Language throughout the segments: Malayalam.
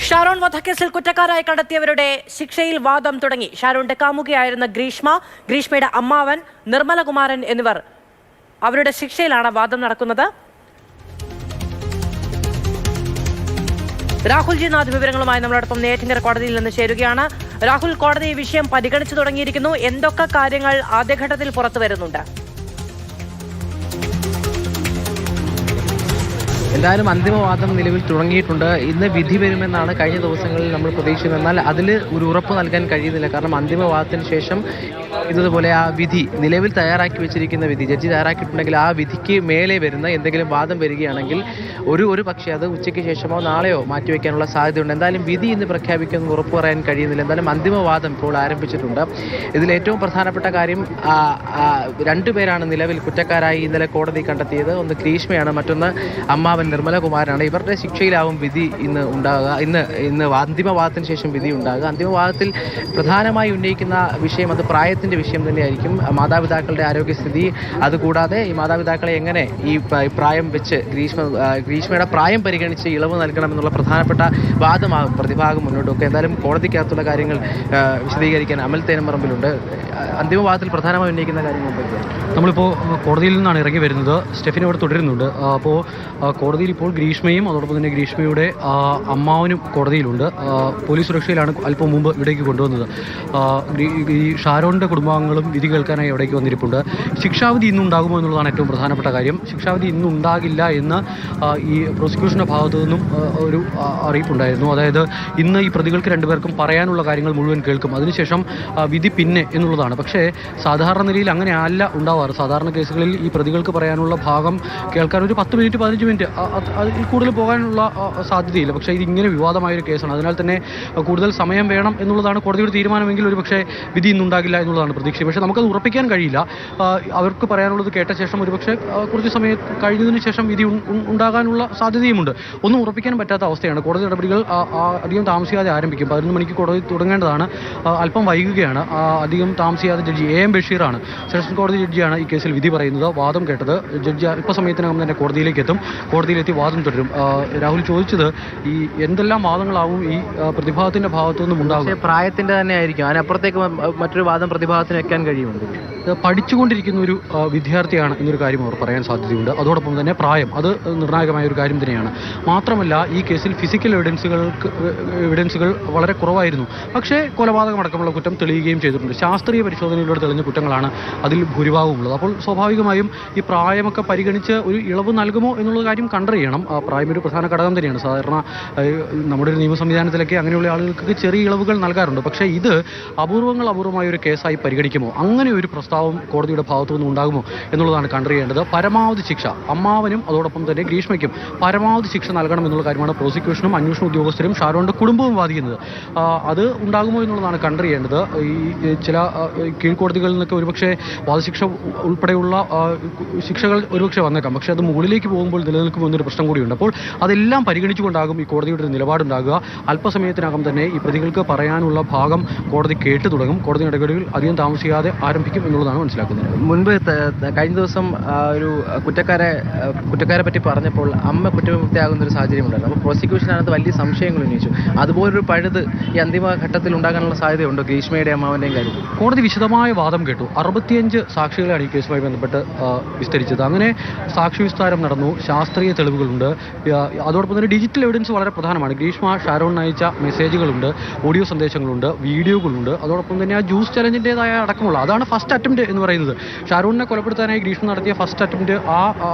ഷാരോൺ വധക്കേസിൽ കുറ്റക്കാരായി കണ്ടെത്തിയവരുടെ ശിക്ഷയിൽ വാദം തുടങ്ങി. ഷാരോണിന്റെ കാമുകിയായിരുന്ന ഗ്രീഷ്മയുടെ അമ്മാവൻ നിർമ്മലകുമാരൻ എന്നിവർ അവരുടെ ശിക്ഷയിലാണ് വാദം നടക്കുന്നത്. രാഹുൽ ജി നാഥ് വിവരങ്ങളുമായി നമ്മളോടൊപ്പം നെയ്യാറ്റിൻകര കോടതിയിൽ നിന്ന് ചേരുകയാണ്. രാഹുൽ, കോടതി ഈ വിഷയം പരിഗണിച്ചു തുടങ്ങിയിരിക്കുന്നു. എന്തൊക്കെ കാര്യങ്ങൾ ആദ്യഘട്ടത്തിൽ പുറത്തു വരുന്നുണ്ട്? എന്തായാലും അന്തിമവാദം നിലവിൽ തുടങ്ങിയിട്ടുണ്ട്. ഇന്ന് വിധി വരുമെന്നാണ് കഴിഞ്ഞ ദിവസങ്ങളിൽ നമ്മൾ പ്രതീക്ഷിച്ചത്. എന്നാൽ അതിൽ ഒരു ഉറപ്പ് നൽകാൻ കഴിയുന്നില്ല. കാരണം അന്തിമവാദത്തിന് ശേഷം ഇതുപോലെ ആ വിധി നിലവിൽ തയ്യാറാക്കി വെച്ചിരിക്കുന്ന വിധി ജഡ്ജി തയ്യാറാക്കിയിട്ടുണ്ടെങ്കിൽ ആ വിധിക്ക് മേലെ വരുന്ന എന്തെങ്കിലും വാദം വരികയാണെങ്കിൽ ഒരു പക്ഷേ അത് ഉച്ചയ്ക്ക് ശേഷമോ നാളെയോ മാറ്റിവെക്കാനുള്ള സാധ്യതയുണ്ട്. എന്തായാലും വിധി ഇന്ന് പ്രഖ്യാപിക്കുമെന്ന് ഉറപ്പ് പറയാൻ കഴിയുന്നില്ല. എന്തായാലും അന്തിമവാദം ഇപ്പോൾ ആരംഭിച്ചിട്ടുണ്ട്. ഇതിൽ ഏറ്റവും പ്രധാനപ്പെട്ട കാര്യം രണ്ടുപേരാണ് നിലവിൽ കുറ്റക്കാരായി ഇന്നലെ കോടതി കണ്ടെത്തിയത്. ഒന്ന് ഗ്രീഷ്മയാണ്, മറ്റൊന്ന് അമ്മാവൻ നിർമ്മലകുമാരനാണ്. ഇവരുടെ ശിക്ഷയിലാവും വിധി ഇന്ന് ഉണ്ടാകുക. ഇന്ന് അന്തിമവാദത്തിന് ശേഷം വിധി ഉണ്ടാകുക. അന്തിമവാദത്തിൽ പ്രധാനമായി ഉന്നയിക്കുന്ന വിഷയം അത് പ്രായത്തിൻ്റെ വിഷയം തന്നെയായിരിക്കും. മാതാപിതാക്കളുടെ ആരോഗ്യസ്ഥിതി, അതുകൂടാതെ ഈ മാതാപിതാക്കളെ എങ്ങനെ ഈ പ്രായം വെച്ച് ഗ്രീഷ്മയുടെ പ്രായം പരിഗണിച്ച് ഇളവ് നൽകണമെന്നുള്ള പ്രധാനപ്പെട്ട വാദമാകും പ്രതിഭാഗം മുന്നോട്ട് വെക്കുക. എന്തായാലും കോടതിക്കകത്തുള്ള കാര്യങ്ങൾ വിശദീകരിക്കാൻ അമൽ തേനമ്പറമ്പിലുണ്ട്. അന്തിമവാദത്തിൽ പ്രധാനമായി ഉന്നയിക്കുന്ന കാര്യങ്ങൾ എന്തൊക്കെയാണ്? നമ്മളിപ്പോൾ കോടതിയിൽ നിന്നാണ് ഇറങ്ങി വരുന്നത്. സ്റ്റെഫിൻ അവിടെ തുടരുന്നുണ്ട്. അപ്പോൾ കോടതിയിൽ ഇപ്പോൾ ഗ്രീഷ്മയും അതോടൊപ്പം തന്നെ ഗ്രീഷ്മയുടെ അമ്മാവനും കോടതിയിലുണ്ട്. പോലീസ് സുരക്ഷയിലാണ് അല്പം മുമ്പ് ഇവിടേക്ക് കൊണ്ടുവന്നത്. ഈ ഷാരോണിൻ്റെ കുടുംബാംഗങ്ങളും വിധി കേൾക്കാനായി ഇവിടേക്ക് വന്നിരിപ്പുണ്ട്. ശിക്ഷാവിധി ഇന്നുണ്ടാകുമോ എന്നുള്ളതാണ് ഏറ്റവും പ്രധാനപ്പെട്ട കാര്യം. ശിക്ഷാവിധി ഇന്നുണ്ടാകില്ല എന്ന് ഈ പ്രോസിക്യൂഷൻ്റെ ഭാഗത്തു നിന്നും ഒരു അറിയിപ്പുണ്ടായിരുന്നു. അതായത് ഇന്ന് ഈ പ്രതികൾക്ക് രണ്ടുപേർക്കും പറയാനുള്ള കാര്യങ്ങൾ മുഴുവൻ കേൾക്കും, അതിനുശേഷം വിധി പിന്നെ എന്നുള്ളതാണ്. പക്ഷേ സാധാരണ നിലയിൽ അങ്ങനെ അല്ല ഉണ്ടാവാറ്. സാധാരണ കേസുകളിൽ ഈ പ്രതികൾക്ക് പറയാനുള്ള ഭാഗം കേൾക്കാൻ ഒരു 10 മിനിറ്റ് 15 മിനിറ്റ് അതിൽ കൂടുതൽ പോകാനുള്ള സാധ്യതയില്ല. പക്ഷേ ഇതിങ്ങനെ വിവാദമായൊരു കേസാണ്. അതിനാൽ തന്നെ കൂടുതൽ സമയം വേണം എന്നുള്ളതാണ് കോടതിയുടെ തീരുമാനമെങ്കിൽ ഒരു പക്ഷേ വിധി ഇന്നുണ്ടാകില്ല എന്നുള്ളതാണ് പ്രതീക്ഷ. പക്ഷേ നമുക്കത് ഉറപ്പിക്കാൻ കഴിയില്ല. അവർക്ക് പറയാനുള്ളത് കേട്ട ശേഷം ഒരുപക്ഷെ കുറച്ച് സമയം കഴിഞ്ഞതിന് ശേഷം വിധി ഉണ്ടാകാനുള്ള സാധ്യതയുമുണ്ട്. ഒന്നും ഉറപ്പിക്കാൻ പറ്റാത്ത അവസ്ഥയാണ്. കോടതി നടപടികൾ അധികം താമസിയാതെ ആരംഭിക്കും. 11 മണിക്ക് കോടതി തുടങ്ങേണ്ടതാണ്. അല്പം വൈകുകയാണ്. അധികം താമസിയാതെ ജഡ്ജി AM ബഷീറാണ്, സെഷൻസ് കോടതി ജഡ്ജിയാണ് ഈ കേസിൽ വിധി പറയുന്നത്. വാദം കേട്ടത് ജഡ്ജി അല്പസമയത്തിനകം തന്നെ കോടതിയിലേക്ക് എത്തും. കോടതിയിലെത്തി വാദം തുടരും. രാഹുൽ ചോദിച്ചത് ഈ എന്തെല്ലാം വാദങ്ങളാവും ഈ പ്രതിഭാഗത്തിന്റെ ഭാഗത്തു നിന്നും ഉണ്ടാകും. പ്രായത്തിന്റെ തന്നെ ആയിരിക്കും. അതിനപ്പുറത്തേക്ക് മറ്റൊരു വാദം പ്രതിഭാഗത്തിന് വെക്കാൻ കഴിയുമുണ്ട്. പഠിച്ചുകൊണ്ടിരിക്കുന്ന ഒരു വിദ്യാർത്ഥിയാണ് എന്നൊരു കാര്യം അവർ പറയാൻ സാധ്യതയുണ്ട്. അതോടൊപ്പം തന്നെ പ്രായം അത് നിർണായകമായ ഒരു കാര്യം തന്നെയാണ്. മാത്രമല്ല ഈ കേസിൽ ഫിസിക്കൽ എവിഡൻസുകൾ വളരെ കുറവായിരുന്നു. പക്ഷേ കൊലപാതകമടക്കമുള്ള കുറ്റം തെളിയുകയും ചെയ്തിട്ടുണ്ട്. ശാസ്ത്രീയ പരിശോധനയിലൂടെ തെളിഞ്ഞ കുറ്റങ്ങളാണ് അതിൽ ഭൂരിഭാഗമുള്ളത്. അപ്പോൾ സ്വാഭാവികമായും ഈ പ്രായമൊക്കെ പരിഗണിച്ച് ഒരു ഇളവ് നൽകുമോ എന്നുള്ള കാര്യം കണ്ടറിയണം. പ്രായം ഒരു പ്രധാന ഘടകം തന്നെയാണ്. സാധാരണ നമ്മുടെ ഒരു നിയമ സംവിധാനത്തിലൊക്കെ അങ്ങനെയുള്ള ആളുകൾക്ക് ചെറിയ ഇളവുകൾ നൽകാറുണ്ട്. പക്ഷേ ഇത് അപൂർവമായ ഒരു കേസായി പരിഗണിക്കുമോ, അങ്ങനെ ഒരു പ്രസ്താവം കോടതിയുടെ ഭാഗത്തു നിന്ന് ഉണ്ടാകുമോ എന്നുള്ളതാണ് കണ്ടറിയേണ്ടത്. പരമാവധി ശിക്ഷ അമ്മാവനും അതോടൊപ്പം തന്നെ ഗ്രീഷ്മയ്ക്കും പരമാവധി ശിക്ഷ നൽകണം എന്നുള്ള കാര്യമാണ് പ്രോസിക്യൂഷനും അന്വേഷണ ഉദ്യോഗസ്ഥരും ഷാരോണിൻ്റെ കുടുംബവും വാദിക്കുന്നത്. അത് ഉണ്ടാകുമോ എന്നുള്ളതാണ് കണ്ടറിയേണ്ടത്. ഈ ചില കീഴ്ക്കോടതികളിൽ നിന്നൊക്കെ ഒരുപക്ഷെ വധശിക്ഷ ഉൾപ്പെടെയുള്ള ശിക്ഷകൾ ഒരുപക്ഷെ വന്നേക്കാം. പക്ഷേ അത് മുകളിലേക്ക് പോകുമ്പോൾ നിലനിൽക്കുമെന്നൊരു പ്രശ്നം കൂടിയുണ്ട്. അപ്പോൾ അതെല്ലാം പരിഗണിച്ചുകൊണ്ടാകും ഈ കോടതിയുടെ ഒരു നിലപാടുണ്ടാകുക. അല്പസമയത്തിനകം തന്നെ ഈ പ്രതികൾക്ക് പറയാനുള്ള ഭാഗം കോടതി കേട്ടു തുടങ്ങും. കോടതി നടപടികൾ അധികം താമസിയാതെ ആരംഭിക്കും എന്നുള്ളതാണ് മനസ്സിലാക്കുന്നത്. മുൻപ് കഴിഞ്ഞ ദിവസം ഒരു കുറ്റക്കാരെ പറ്റി പറഞ്ഞപ്പോൾ അമ്മ കുറ്റവിമുക്തയാകുന്ന ഒരു സാഹചര്യം ഉണ്ടായിരുന്നു. അപ്പോൾ പ്രോസിക്യൂഷനകത്ത് വലിയ സംശയങ്ങൾ ഉന്നയിച്ചു. അതുപോലൊരു പഴുത് ഈ അന്തിമഘട്ടത്തിൽ ഉണ്ടാകാനുള്ള സാധ്യതയുണ്ടോ ഗ്രീഷ്മയുടെ അമ്മാവൻ്റെയും കാര്യത്തിൽ? കോടതി വിശദമായ വാദം കേട്ടു. 65 സാക്ഷികളാണ് ഈ കേസുമായി ബന്ധപ്പെട്ട് വിസ്തരിച്ചത്. അങ്ങനെ സാക്ഷി വിസ്താരം നടന്നു. ശാസ്ത്രീയ തെളിവുകളുണ്ട്. അതോടൊപ്പം തന്നെ ഡിജിറ്റൽ എവിഡൻസ് വളരെ പ്രധാനമാണ്. ഗ്രീഷ്മ ഷാരോണിന് അയച്ച മെസ്സേജുകളുണ്ട്, ഓഡിയോ സന്ദേശങ്ങളുണ്ട്, വീഡിയോകളുണ്ട്. അതോടൊപ്പം തന്നെ ആ ജ്യൂസ് ചലഞ്ചിൻ്റെതായ അടക്കമുള്ള അതാണ് ഫസ്റ്റ് അറ്റംപ്റ്റ് എന്ന് പറയുന്നത്. ഷാരോണിനെ കൊലപ്പെടുത്താനായി ഗ്രീഷ്മ നടത്തിയ ഫസ്റ്റ് അറ്റംപ്റ്റ് ആ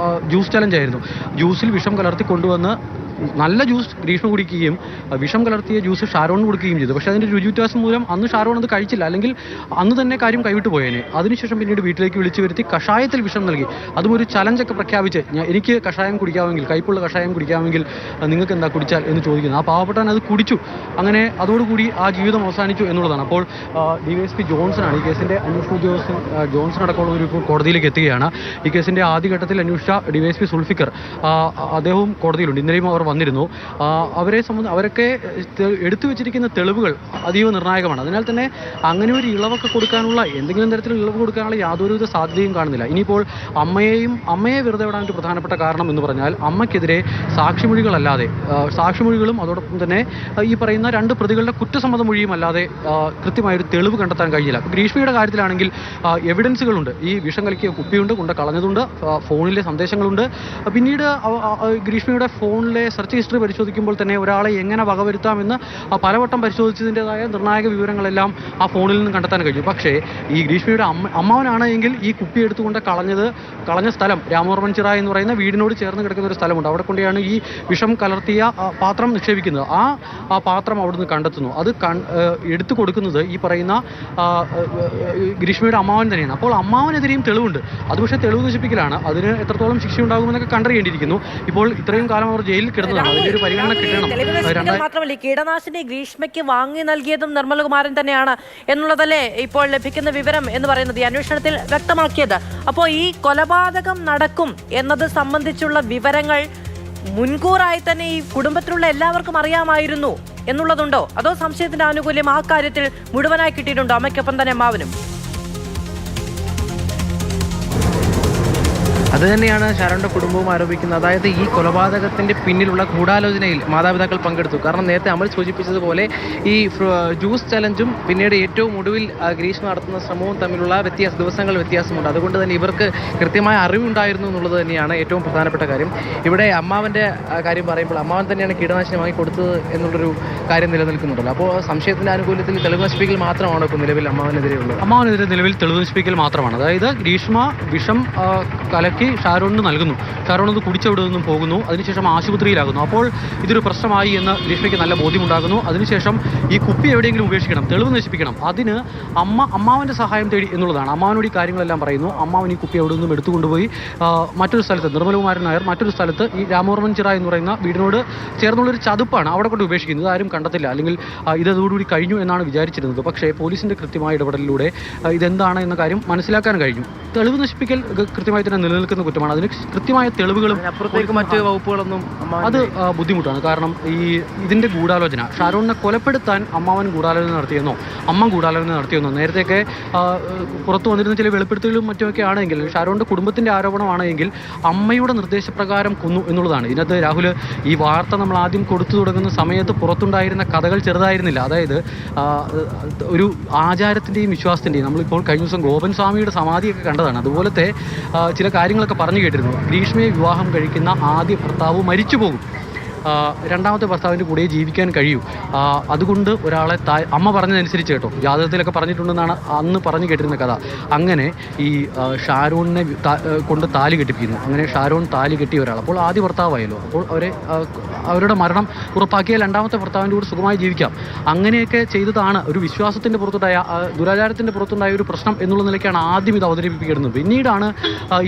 ജ്യൂസ് ചലഞ്ച് ആയിരുന്നു. ജ്യൂസിൽ വിഷം കലർത്തി കൊണ്ടുവന്ന് നല്ല ജ്യൂസ് ഗ്രീഷ്മ കുടിക്കുകയും വിഷം കലർത്തിയ ജ്യൂസ് ഷാരോണിന് കൊടുക്കുകയും ചെയ്തു. പക്ഷേ അതിൻ്റെ രുചി വ്യത്യാസം മൂലം അന്ന് ഷാരോൺ അത് കഴിച്ചില്ല. അല്ലെങ്കിൽ അന്ന് തന്നെ കാര്യം കൈവിട്ട് പോയേനെ. അതിനുശേഷം പിന്നീട് വീട്ടിലേക്ക് വിളിച്ചു വരുത്തി കഷായത്തിൽ വിഷം നൽകി. അതും ഒരു ചലഞ്ചൊക്കെ പ്രഖ്യാപിച്ച് എനിക്ക് കഷായം കുടിക്കാമെങ്കിൽ, കയ്പുള്ള കഷായം കുടിക്കാമെങ്കിൽ നിങ്ങൾക്ക് എന്താ കുടിച്ചാൽ എന്ന് ചോദിക്കുന്നത്. ആ പാവപ്പെട്ടവൻ അത് കുടിച്ചു. അങ്ങനെ അതോടുകൂടി ആ ജീവിതം അവസാനിച്ചു എന്നുള്ളതാണ്. അപ്പോൾ DYSP ജോൺസണാണ് ഈ കേസിൻ്റെ അന്വേഷണ ഉദ്യോഗസ്ഥൻ. ജോൺസൺ അടക്കമുള്ള ഒരു കോടതിയിലേക്ക് എത്തുകയാണ്. ഈ കേസിൻ്റെ ആദ്യഘട്ടത്തിൽ അന്വേഷിച്ച DYSP സുൽഫിക്കർ അദ്ദേഹവും കോടതിയിലുണ്ട്. ഇന്നലെയും അവർ വന്നിരുന്നു. അവരൊക്കെ എടുത്തു വെച്ചിരിക്കുന്ന തെളിവുകൾ അതീവ നിർണായകമാണ്. അതിനാൽ തന്നെ അങ്ങനെ ഒരു ഇളവൊക്കെ കൊടുക്കാനുള്ള എന്തെങ്കിലും തരത്തിലുള്ള ഇളവ് കൊടുക്കാനുള്ള യാതൊരുവിധ സാധ്യതയും കാണുന്നില്ല. ഇനിയിപ്പോൾ അമ്മയെ വെറുതെ വിടാൻ ഒരു പ്രധാനപ്പെട്ട കാരണം എന്ന് പറഞ്ഞാൽ അമ്മയ്ക്കെതിരെ സാക്ഷിമൊഴികളും അതോടൊപ്പം തന്നെ ഈ പറയുന്ന 2 പ്രതികളുടെ കുറ്റസമ്മത മൊഴിയും അല്ലാതെ കൃത്യമായൊരു തെളിവ് കണ്ടെത്താൻ കഴിയില്ല. ഗ്രീഷ്മയുടെ കാര്യത്തിലാണെങ്കിൽ എവിഡൻസുകളുണ്ട്. ഈ വിഷം കലക്കിയ കുപ്പിയുണ്ട്, കളഞ്ഞതുണ്ട്, ഫോണിലെ സന്ദേശങ്ങളുണ്ട്. പിന്നീട് ഗ്രീഷ്മയുടെ ഫോണിലെ സെർച്ച് ഹിസ്റ്ററി പരിശോധിക്കുമ്പോൾ തന്നെ ഒരാളെ എങ്ങനെ വകവരുത്താമെന്ന് പലവട്ടം പരിശോധിച്ചതിൻ്റെതായ നിർണായക വിവരങ്ങളെല്ലാം ആ ഫോണിൽ നിന്ന് കണ്ടെത്താൻ കഴിഞ്ഞു. പക്ഷേ ഈ ഗ്രീഷ്മയുടെ അമ്മാവനാണ് എങ്കിൽ ഈ കുപ്പി എടുത്തുകൊണ്ട് കളഞ്ഞ സ്ഥലം രാമവർമ്മൻ ചിറ എന്ന് പറയുന്ന വീടിനോട് ചേർന്ന് കിടക്കുന്ന ഒരു സ്ഥലമുണ്ട്. അവിടെ കൊണ്ടാണ് ഈ വിഷം കലർത്തിയ പാത്രം നിക്ഷേപിക്കുന്നത്. ആ പാത്രം അവിടുന്ന് കണ്ടെത്തുന്നു. അത് എടുത്തു കൊടുക്കുന്നത് ഈ പറയുന്ന ഗ്രീഷ്മയുടെ അമ്മാവൻ തന്നെയാണ്. അപ്പോൾ അമ്മാവനെതിരെയും തെളിവുണ്ട്. അത് പക്ഷേ തെളിവ് നശിപ്പിക്കലാണ്. അതിന് എത്രത്തോളം ശിക്ഷ ഉണ്ടാകുമെന്നൊക്കെ കണ്ടറിയേണ്ടിയിരിക്കുന്നു. ഇപ്പോൾ ഇത്രയും കാലം അവർ ജയിലിൽ കിടന്നതാണ്. അതിൻ്റെ ഒരു പരിഗണന കിട്ടണം. മാത്രമല്ല കീടനാശിനി ഗ്രീഷ്മയ്ക്ക് വാങ്ങി നൽകിയതും നിർമ്മലകുമാരൻ തന്നെയാണ് എന്നുള്ളതല്ലേ ഇപ്പോൾ ലഭിക്കുന്ന വിവരം എന്ന് പറയുന്നത്, ഈ അന്വേഷണത്തിൽ വ്യക്തമാക്കിയത്. അപ്പോൾ ഈ കൊലപാതകം നടക്കും എന്നത് സംബന്ധിച്ചുള്ള വിവരങ്ങൾ മുൻകൂറായി തന്നെ ഈ കുടുംബത്തിലുള്ള എല്ലാവർക്കും അറിയാമായിരുന്നു എന്നുള്ളതുണ്ടോ, അതോ സംശയത്തിന്റെ ആനുകൂല്യം ആ കാര്യത്തിൽ മുഴുവനായി കിട്ടിയിട്ടുണ്ടോ അമ്മയ്ക്കൊപ്പം തന്നെ അമ്മാവനും? അത് തന്നെയാണ് ഷാരോണിന്റെ കുടുംബവും ആരോപിക്കുന്നത്. അതായത് ഈ കൊലപാതകത്തിന്റെ പിന്നിലുള്ള ഗൂഢാലോചനയിൽ മാതാപിതാക്കൾ പങ്കെടുത്തു. കാരണം നേരത്തെ അമൽ സൂചിപ്പിച്ചതുപോലെ ഈ ജ്യൂസ് ചലഞ്ചും പിന്നീട് ഏറ്റവും ഒടുവിൽ ഗ്രീഷ്മ നടത്തുന്ന ശ്രമവും തമ്മിലുള്ള ദിവസങ്ങൾ വ്യത്യാസമുണ്ട്. അതുകൊണ്ട് തന്നെ ഇവർക്ക് കൃത്യമായ അറിവുണ്ടായിരുന്നു എന്നുള്ളത് തന്നെയാണ് ഏറ്റവും പ്രധാനപ്പെട്ട കാര്യം. ഇവിടെ അമ്മാവന്റെ കാര്യം പറയുമ്പോൾ അമ്മാവൻ തന്നെയാണ് കീടനാശിനി വാങ്ങി കൊടുത്തത് എന്നുള്ളൊരു കാര്യം നിലനിൽക്കുന്നുണ്ടല്ലോ. അപ്പോൾ സംശയത്തിന്റെ ആനുകൂല്യത്തിൽ തെളിവ് നശിപ്പിക്കൽ മാത്രമാണോ ഇപ്പോൾ നിലവിൽ അമ്മാവനെതിരെ നിലവിൽ തെളിവ് നശിപ്പിക്കൽ മാത്രമാണ്. അതായത് ഗ്രീഷ്മ വിഷം കലക്കി ഷാരോണിന് നൽകുന്നു. ഷാരോൺ അത് കുടിച്ചവിടെ നിന്നും പോകുന്നു. അതിനുശേഷം ആശുപത്രിയിലാകുന്നു. അപ്പോൾ ഇതൊരു പ്രശ്നമായി എന്ന് ഗ്രീഷ്മയ്ക്ക് നല്ല ബോധ്യമുണ്ടാകുന്നു. അതിനുശേഷം ഈ കുപ്പി എവിടെയെങ്കിലും ഉപേക്ഷിക്കണം, തെളിവ് നശിപ്പിക്കണം. അതിന് അമ്മാവൻ്റെ സഹായം തേടി എന്നുള്ളതാണ്. അമ്മാവനോട് ഈ കാര്യങ്ങളെല്ലാം പറയുന്നു. അമ്മാവൻ ഈ കുപ്പി അവിടെ നിന്നും എടുത്തുകൊണ്ടുപോയി മറ്റൊരു സ്ഥലത്ത്, നിർമ്മലകുമാരൻ നായർ മറ്റൊരു സ്ഥലത്ത് ഈ രാമവർമ്മൻ ചിറ എന്ന് പറയുന്ന വീടിനോട് ചേർന്നുള്ളൊരു ചതുപ്പാണ്, അവിടെ കൊണ്ട് ഉപേക്ഷിക്കുന്നത്. ആരും കണ്ടെത്തില്ല, അല്ലെങ്കിൽ ഇതോടുകൂടി കഴിഞ്ഞു എന്നാണ് വിചാരിച്ചിരുന്നത്. പക്ഷേ പോലീസിൻ്റെ കൃത്യമായ ഇടപെടലിലൂടെ ഇതെന്താണ് എന്ന കാര്യം മനസ്സിലാക്കാൻ കഴിഞ്ഞു. തെളിവ് നശിപ്പിക്കൽ കൃത്യമായി തന്നെ നിലനിൽക്കുന്ന കുറ്റമാണ്. അതിന് കൃത്യമായ തെളിവുകളും അപ്പുറത്തേക്ക് മറ്റ് വകുപ്പുകളൊന്നും അത് ബുദ്ധിമുട്ടാണ്. കാരണം ഇതിന്റെ ഗൂഢാലോചന, ഷാരോണിനെ കൊലപ്പെടുത്താൻ അമ്മാവൻ ഗൂഢാലോചന നടത്തിയെന്നോ അമ്മ ഗൂഢാലോചന നടത്തിയെന്നോ നേരത്തെയൊക്കെ പുറത്തു വന്നിരുന്ന ചില വെളിപ്പെടുത്തലുകളും മറ്റുമൊക്കെ ആണെങ്കിൽ ഷാരോണിന്റെ കുടുംബത്തിന്റെ ആരോപണമാണെങ്കിൽ അമ്മയുടെ നിർദ്ദേശപ്രകാരം കൊന്നു എന്നുള്ളതാണ്. ഇതിനകത്ത് രാഹുൽ, ഈ വാർത്ത നമ്മൾ ആദ്യം കൊടുത്തു തുടങ്ങുന്ന സമയത്ത് പുറത്തുണ്ടായിരുന്ന കഥകൾ ചെറുതായിരുന്നില്ല. അതായത് ഒരു ആചാരത്തിന്റെയും വിശ്വാസത്തിന്റെയും, നമ്മളിപ്പോൾ കഴിഞ്ഞ ദിവസം ഗോപൻ സ്വാമിയുടെ സമാധിയൊക്കെ കണ്ടതാണ്. അതുപോലത്തെ ചില കാര്യങ്ങളൊക്കെ പറഞ്ഞു കേട്ടിരുന്നു. ഗ്രീഷ്മയെ വിവാഹം കഴിക്കുന്ന ആദ്യ ഭർത്താവ് മരിച്ചു പോകും, രണ്ടാമത്തെ ഭർത്താവിൻ്റെ കൂടെ ജീവിക്കാൻ കഴിയൂ. അതുകൊണ്ട് ഒരാളെ അമ്മ പറഞ്ഞതനുസരിച്ച് കേട്ടോ, ജാതകത്തിലൊക്കെ പറഞ്ഞിട്ടുണ്ടെന്നാണ് അന്ന് പറഞ്ഞു കേട്ടിരുന്ന കഥ. അങ്ങനെ ഈ ഷാരോണിനെ കൊണ്ട് താലി കെട്ടിപ്പിക്കുന്നു. അങ്ങനെ ഷാരോൺ താലി കെട്ടിയ ഒരാൾ അപ്പോൾ ആദ്യ ഭർത്താവായല്ലോ. അപ്പോൾ അവരുടെ മരണം ഉറപ്പാക്കിയാൽ രണ്ടാമത്തെ ഭർത്താവിൻ്റെ കൂടെ സുഖമായി ജീവിക്കാം. അങ്ങനെയൊക്കെ ചെയ്തതാണ് ഒരു വിശ്വാസത്തിൻ്റെ പുറത്തുണ്ടായ, ദുരാചാരത്തിൻ്റെ പുറത്തുണ്ടായ ഒരു പ്രശ്നം എന്നുള്ള നിലയ്ക്കാണ് ആദ്യം ഇത് അവതരിപ്പിക്കുന്നത്. പിന്നീടാണ്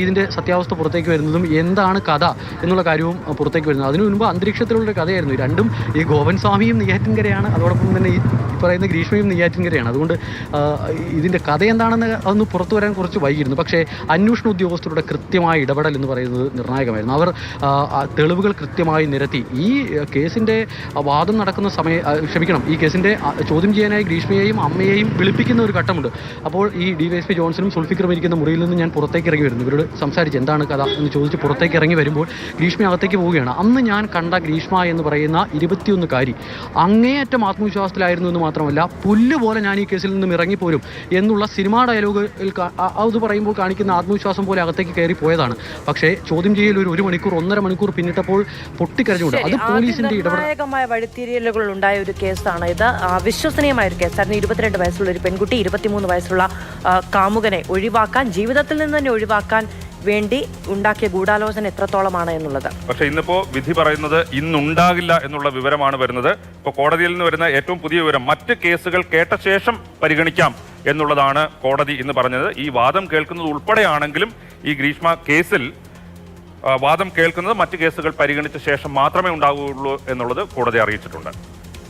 ഇതിൻ്റെ സത്യാവസ്ഥ പുറത്തേക്ക് വരുന്നതും എന്താണ് കഥ എന്നുള്ള കാര്യവും പുറത്തേക്ക് വരുന്നത്. അതിനു മുൻപ് അന്തരീക്ഷത്തിലുള്ള കഥയായിരുന്നു. രണ്ടും ഈ ഗോപൻ സ്വാമിയും നെയ്യാറ്റിൻകരയാണ്, അതോടൊപ്പം തന്നെ ഈ പറയുന്ന ഗ്രീഷ്മയും നെയ്യാറ്റിൻകരയാണ്. അതുകൊണ്ട് ഇതിൻ്റെ കഥ എന്താണെന്ന് അതൊന്ന് പുറത്തു വരാൻ കുറച്ച് വൈകിയിരുന്നു. പക്ഷേ അന്വേഷണ ഉദ്യോഗസ്ഥരുടെ കൃത്യമായ ഇടപെടൽ എന്ന് പറയുന്നത് നിർണായകമായിരുന്നു. അവർ തെളിവുകൾ കൃത്യമായി നിരത്തി. ഈ കേസിൻ്റെ വാദം നടക്കുന്ന ഈ കേസിൻ്റെ ചോദ്യം ചെയ്യാനായി ഗ്രീഷ്മയെയും അമ്മയെയും വിളിപ്പിക്കുന്ന ഒരു ഘട്ടമുണ്ട്. അപ്പോൾ ഈ DYSP ജോൺസണും സുൽഫിക്കറും ഇരിക്കുന്ന മുറിയിൽ നിന്ന് ഞാൻ പുറത്തേക്ക് ഇറങ്ങി വരുന്നു. ഇവരോട് സംസാരിച്ച് എന്താണ് കഥ എന്ന് ചോദിച്ച് പുറത്തേക്ക് ഇറങ്ങി വരുമ്പോൾ ഗ്രീഷ്മ അകത്തേക്ക് പോവുകയാണ്. അന്ന് ഞാൻ കണ്ട ഗ്രീഷ്മ എന്ന് പറയുന്ന 21-കാരി അങ്ങേയറ്റം ആത്മവിശ്വാസത്തിലായിരുന്നു എന്ന് മാത്രമല്ല, പുല്ല് പോലെ ഞാൻ ഈ കേസിൽ നിന്നും ഇറങ്ങിപ്പോരും എന്നുള്ള സിനിമാ ഡയലോഗിൽ അത് പറയുമ്പോൾ കാണിക്കുന്ന ആത്മവിശ്വാസം പോലെ അകത്തേക്ക് കയറി പോയതാണ്. പക്ഷേ ചോദ്യം ചെയ്യൽ ഒരു മണിക്കൂർ 1.5 മണിക്കൂർ പിന്നിട്ടപ്പോൾ പൊട്ടിക്കരഞ്ഞുകൊണ്ട് അത് പോലീസിന്റെ നിർണായകമായ വഴിത്തിരിയലുകൾ ഉണ്ടായ ഒരു കേസാണ് ഇത്. അവിശ്വസനീയമായ ഒരു കേസായിരുന്നു. 22 വയസ്സുള്ള ഒരു പെൺകുട്ടി 23 വയസ്സുള്ള കാമുകനെ ഒഴിവാക്കാൻ, ജീവിതത്തിൽ നിന്ന് തന്നെ ഒഴിവാക്കാൻ വേണ്ടി ഉണ്ടാക്കിയ ഗൂഢാലോചന എത്രത്തോളമാണ് എന്നുള്ളത്. പക്ഷേ ഇന്നിപ്പോ വിധി പറയുന്നത് ഇന്നുണ്ടാകില്ല എന്നുള്ള വിവരമാണ് വരുന്നത്. ഇപ്പോൾ കോടതിയിൽ നിന്ന് വരുന്ന ഏറ്റവും പുതിയ വിവരം, മറ്റ് കേസുകൾ കേട്ട ശേഷം പരിഗണിക്കാം എന്നുള്ളതാണ് കോടതി ഇന്ന് പറഞ്ഞത്. ഈ വാദം കേൾക്കുന്നത് ഉൾപ്പെടെയാണെങ്കിലും ഈ ഗ്രീഷ്മ കേസിൽ വാദം കേൾക്കുന്നത് മറ്റ് കേസുകൾ പരിഗണിച്ച ശേഷം മാത്രമേ ഉണ്ടാവുകയുള്ളൂ എന്നുള്ളത് കോടതി അറിയിച്ചിട്ടുണ്ട്.